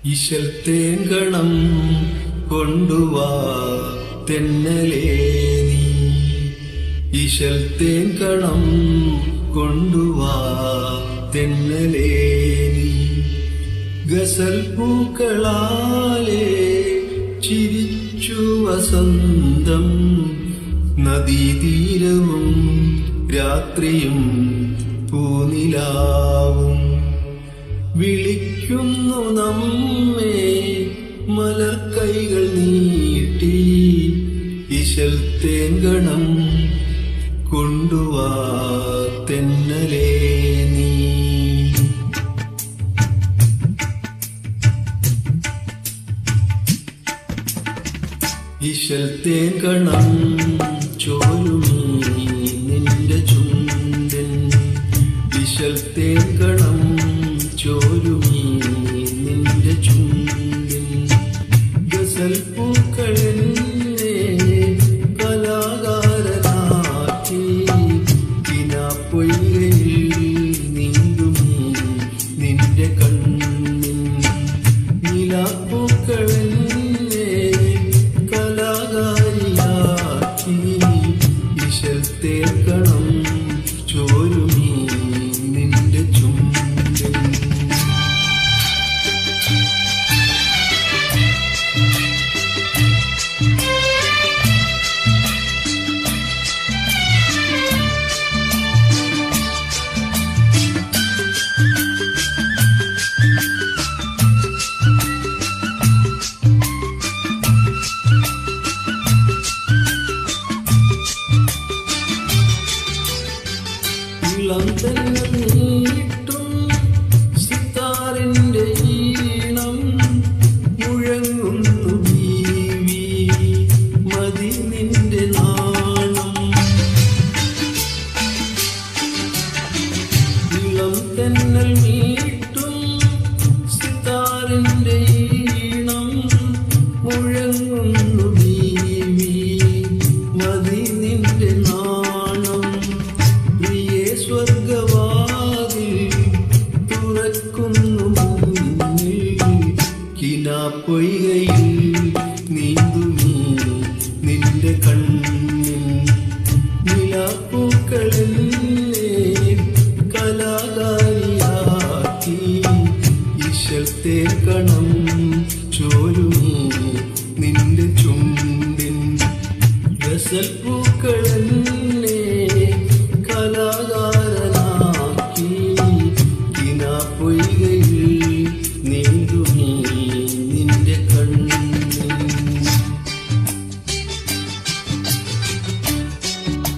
ഇശൽ തേൻകണം കൊണ്ടുവാ തെന്നലേ നീ, ഇശൽ തേൻകണം കൊണ്ടുവാ തെന്നലേ നീ. ഗസൽ പൂക്കളാലേ ചിരിച്ചു വസന്തം, നദീതീരവും രാത്രിയും പൂനിലാവും വിളിക്കുന്നു നമ്മെ മലർക്കൈകൾ നീട്ടി. ഇശൽ തേൻകണം കൊണ്ടുവാ തെന്നലേ നീ. ഇശൽ തേൻകണം ചോരുമീ നിന്റെ ചുണ്ടൻ, ഇശൽ തേൻകണം ചോരുമീ നിന്റെ ചുണ്ടിൻ. ഗസൽ പൂക്കളെന്നെ കലാകാരനാക്കി, കിനാപ്പൊയ്കയിൽ നീന്തുമീ നിന്റെ കണ്ണിൻ. നിലാപ്പൂക്കളെന്നെ കലാകാരിയാക്കി, ഇശൽ തേൻകണം ചോരുമീ നിന്റെ ചുണ്ടിൻ. ഇളം തെന്നൽ നീട്ടും സിത്താറിന്റെ ഈണം മുഴങ്ങുന്നു ബീവി, മതി നിന്റെ നാണം. ഇളം തെന്നൽ നീട്ടും സിത്താറിന്റെ ഈണം മുഴങ്ങുന്നു ബീവി, മതി നിന്റെ നാണം. സ്വർഗവാതിൽ തുറക്കുന്നു മുന്നിൽ, കിനാപ്പൊയ്കയിൽ നീന്തുമീ നിന്റെ കണ്ണിൽ. നിലാപ്പൂക്കളെന്നെ കലാകാരിയാക്കി, ഇശൽ തേൻകണം ചോരുമീ നിന്റെ ചുണ്ടിൻ. ഗസൽ